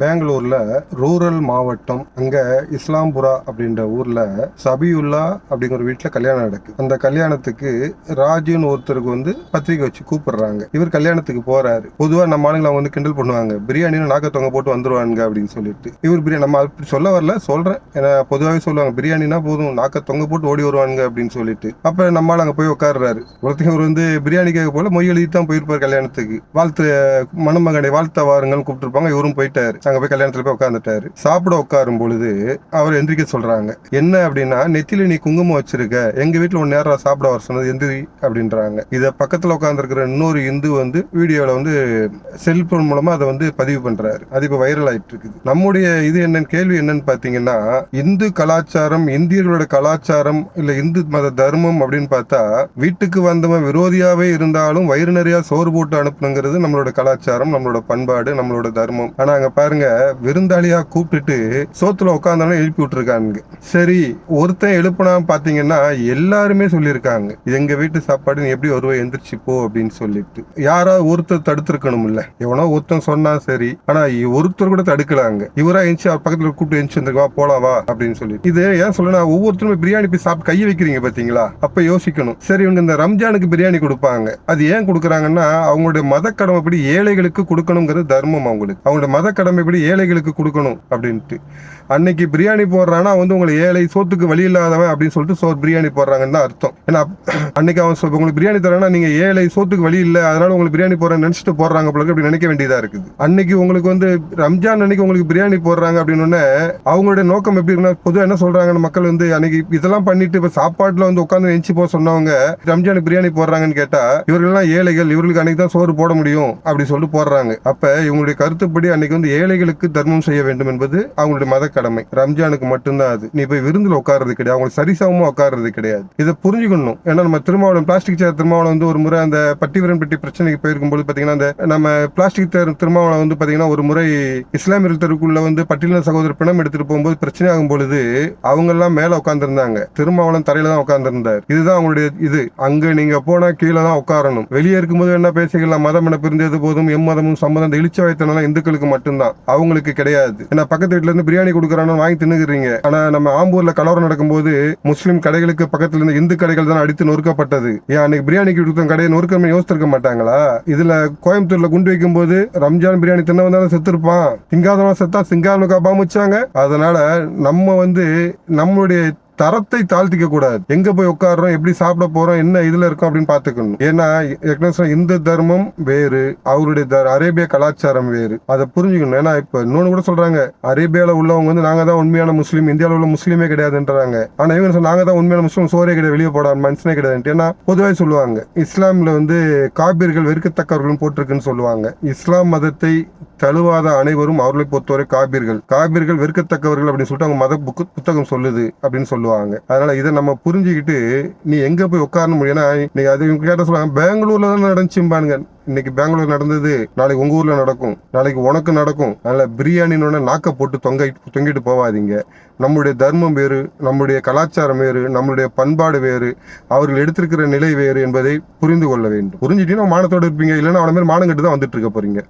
பெங்களூர்ல ரூரல் மாவட்டம் அங்க இஸ்லாம்புரா அப்படின்ற ஊர்ல சபியுல்லா அப்படிங்கிற வீட்டுல கல்யாணம் நடக்கு. அந்த கல்யாணத்துக்கு ராஜுன்னு ஒருத்தருக்கு பத்திரிக்கை வச்சு கூப்பிடுறாங்க. இவர் கல்யாணத்துக்கு போறாரு. பொதுவா நம்ம ஆளுங்களை வந்து கிண்டல் பண்ணுவாங்க, பிரியாணின்னு நாக்க தொங்க போட்டு வந்துருவாங்க அப்படின்னு சொல்லிட்டு. இவர் பிரியாணி நம்ம அப்படி சொல்ல வரல, சொல்றேன். ஏன்னா பொதுவாகவே சொல்லுவாங்க பிரியாணினா போதும் நாக்க தொங்க போட்டு ஓடி வருவாங்க அப்படின்னு சொல்லிட்டு. அப்ப நம்மளால அங்க போய் உட்காடுறாரு. ஒருத்தர் இவர் பிரியாணி கேட்க போல மொய் எழுதி தான் போயிருப்பாரு கல்யாணத்துக்கு. வாழ்த்து மணமகனை வாழ்த்த வாருங்கன்னு கூப்பிட்டுருப்பாங்க. இவரும் போயிட்டாரு. அங்க போய் கல்யாணத்துல போய் உட்காந்துட்டாரு. சாப்பிட உட்காரும் பொழுது அவர் எந்திரிக்க சொல்றாங்க. என்ன அப்படின்னா, நெத்தில நீ குங்குமம் வச்சிருக்க, எங்க வீட்டுல ஒன்னு நேரம் சாப்பிட வர சொன்னது எந்திரி அப்படின்றாங்க. இத பக்கத்துல உட்கார்ந்து இருக்கிற இன்னொரு இந்து வீடியோல செல்போன் மூலமா அதை பதிவு பண்றாரு. அது இப்ப வைரல் ஆயிட்டு இருக்குது. நம்முடைய இது என்னன்னு கேள்வி என்னன்னு பாத்தீங்கன்னா, இந்து கலாச்சாரம், இந்தியர்களோட கலாச்சாரம் இல்ல இந்து மத தர்மம் அப்படின்னு பார்த்தா, வீட்டுக்கு வந்தவன் விரோதியாவே இருந்தாலும் வயிறு நிறைய சோறு போட்டு அனுப்புனுங்கிறது நம்மளோட கலாச்சாரம், நம்மளோட பண்பாடு, நம்மளோட தர்மம். ஆனா அங்க பாருங்க, விருந்தாளியா கூப்பிட்டுட்டு சோத்துல உட்காந்தாலும் எழுப்பி விட்டுருக்காங்க. சரி, ஒருத்தன் எழுப்புனா பாத்தீங்கன்னா எல்லாருமே சொல்லியிருக்காங்க, எங்க வீட்டு சாப்பாடு நீ எப்படி வருவ, எந்திரிச்சு போ அப்படின்னு சொல்லிட்டு. யாராவது ஒருத்தர் தடுத்திருக்கணும் இல்ல? எவனோ ஒருத்தன் சொன்னா சரி, ஆனா ஒருத்தர் கூட தடுக்கலாங்க. இவரா எந்திச்சு பக்கத்துல கூப்பிட்டு எந்திச்சு வந்திருக்கா, போலாம் வா அப்படின்னு சொல்லி. இது ஏன் சொல்ல, ஒவ்வொருத்தரும் பிரியாணி போய் சாப்பிட்டு கையை வைக்கிறீங்க பாத்தீங்களா, அப்ப யோசிக்கணும். சரி, இவங்க இந்த ரம்ஜானுக்கு பிரியாணி கொடுப்பாங்க, அது ஏன் கொடுக்குறாங்கன்னா அவங்களுடைய மத கடமைப்படி ஏழைகளுக்கு கொடுக்கணுங்கிறது தர்மம். அவங்களோட மத கடமைப்படி ஏழைகளுக்கு கொடுக்கணும் அப்படின்ட்டு. அன்னைக்கு பிரியாணி போடுறான்னா உங்களை ஏழை, சோத்துக்கு வழி இல்லாதவன் அப்படின்னு சொல்லிட்டு பிரியாணி போடுறாங்கன்னு தான் அர்த்தம். ஏன்னா அன்னைக்கு அவன் உங்களுக்கு பிரியாணி தரானா நீங்க ஏழை, சோத்துக்கு வழி இல்லை, அதனால உங்களுக்கு பிரியாணி போடுறேன்னு நினைச்சிட்டு போடுறாங்க போல அப்படி நினைக்க வேண்டியதா இருக்குது. அன்னைக்கு உங்களுக்கு ரம்ஜான் அன்னைக்கு உங்களுக்கு பிரியாணி போடுறாங்க அப்படின்னு அவங்களுடைய நோக்கம் எப்படி இருக்குன்னா, பொதுவாக என்ன சொல்றாங்க, மக்கள் அன்னைக்கு இதெல்லாம் பண்ணிட்டு இப்ப சாப்பாட்டுல உட்காந்து எஞ்சி போக சொன்னவங்க ரம்ஜானுக்கு பிரியாணி போடுறாங்கன்னு கேட்டா, இவர்கள்லாம் ஏழைகள், இவர்களுக்கு அன்னைக்கு தான் சோறு போட முடியும் அப்படி சொல்லிட்டு போடுறாங்க. அப்ப இவங்களுடைய கருத்துப்படி அன்னைக்கு ஏழைகளுக்கு தர்மம் செய்ய வேண்டும் என்பது அவங்களுடைய மத கடமை. ரம்ஜானுக்கு மட்டும்தான் அது. நீ போய் விருந்துல உட்கார்றது கிடையாது, அவங்களுக்கு சரிசமமா உட்கார்றது கிடையாது. இதை புரிஞ்சுக்கணும். ஏன்னா நம்ம திருமாவளவன் பிளாஸ்டிக் சேர் திருமாவளவன் ஒரு முறை அந்த பட்டிவரன் பெட்டி பிரச்சனைக்கு போயிருக்கும் போது பாத்தீங்கன்னா, அந்த நம்ம பிளாஸ்டிக் திருமாவளவன் பாத்தீங்கன்னா ஒரு முறை இஸ்லாமியர்கள் தெருக்குள்ள பட்டியலின சகோதரர் பிணம் எடுத்துட்டு போகும்போது பிரச்சனை ஆகும் பொழுது அவங்க எல்லாம் மேல உட்கார்ந்துருந்தாங்க, திருமாவளவன் தரையில தான் உட்கார்ந்துருந்தார். இதுதான் அவங்களுடைய இது. அங்க நீங்க போனா கீழே தான் உட்காரணும். வெளியே இருக்கும்போது என்ன பேசிக்கலாம், மதம் என பிரிந்தது போதும் எம்மதமும் சம்மதம், இந்த இழிச்ச வயத்தனால இந்துக்களுக்கு மட்டும்தான், அவங்களுக்கு கிடையாது. ஏன்னா பக்கத்து வீட்டுல இருந்து பிரியாணி கொடுக்குறான்னு வாங்கி தின்னுக்கிறீங்க. ஆனா நம்ம ஆம்பூர்ல கலவரம் நடக்கும்போது முஸ்லிம் கடைகளுக்கு பக்கத்துல இருந்து இந்து கடைகள் தான் அடித்து நொறுக்கப்பட்டது. ஏன் அன்னைக்கு பிரியாணிக்கு கொடுத்த கடையை நொறுக்கமே யோசிச்சிருக்க மாட்டாங்களா? இதுல கோயம்புத்தூர்ல குண்டு வைக்கும் போது ரம்ஜான் பிரியாணி தின்ன வந்தாலும் செத்துருப்பான், திங்காதவன் செத்தா சிங்காரனுக்கா பாமுச்சாங்க. அதனால நம்ம நம்மளுடைய தரத்தை தாழ்த்திக்க கூடாது. எங்க போய் உட்காடுறோம், எப்படி சாப்பிட போறோம், என்ன இதுல இருக்கும் அப்படின்னு பாத்துக்கணும். ஏன்னா இந்து தர்மம் வேறு, அவருடைய அரேபிய கலாச்சாரம் வேறு, அதை புரிஞ்சுக்கணும். ஏன்னா இப்ப இன்னொன்னு கூட சொல்றாங்க, அரேபியால உள்ளவங்க நாங்க தான் உண்மையான முஸ்லீம், இந்தியாவில் உள்ள முஸ்லீமே கிடையாதுன்றாங்க. ஆனா இவங்க நாங்க தான் உண்மையான முஸ்லீம், சோரே கிடையாது, வெளியே போட மனுஷனே கிடையாது. ஏன்னா பொதுவாக சொல்லுவாங்க, இஸ்லாம்ல காபிர்கள் வெறுக்கத்தக்கவர்கள் போட்டிருக்குன்னு சொல்லுவாங்க. இஸ்லாம் மதத்தை தழுவாத அனைவரும் அவர்களை பொறுத்தவரை காபிர்கள் வெறுக்கத்தக்கவர்கள் அப்படின்னு சொல்லிட்டு அவங்க மத புத்தகம் சொல்லுது அப்படின்னு சொல்லுவாங்க. அதனால இதை நம்ம புரிஞ்சுக்கிட்டு நீ எங்க போய் உட்காரணும் முடியும். நீங்க அது கேட்ட சொல்லுவாங்க, பெங்களூர்ல தான் நடந்துச்சும்பானுங்க. இன்னைக்கு பெங்களூர் நடந்தது, நாளைக்கு உங்க ஊர்ல நடக்கும், நாளைக்கு உனக்கு நடக்கும். அதனால பிரியாணின்னு நாக்க போட்டு தொங்கிட்டு போவாதீங்க. நம்முடைய தர்மம் வேறு, நம்முடைய கலாச்சாரம் வேறு, நம்மளுடைய பண்பாடு வேறு, அவர்கள் எடுத்திருக்கிற நிலை வேறு என்பதை புரிந்து கொள்ள வேண்டும். புரிஞ்சுட்டீங்கன்னா மானத்தோடு இருப்பீங்க. இல்லைன்னா அவன மாதிரி மானம் கட்டு தான் வந்துட்டு இருக்க போறீங்க.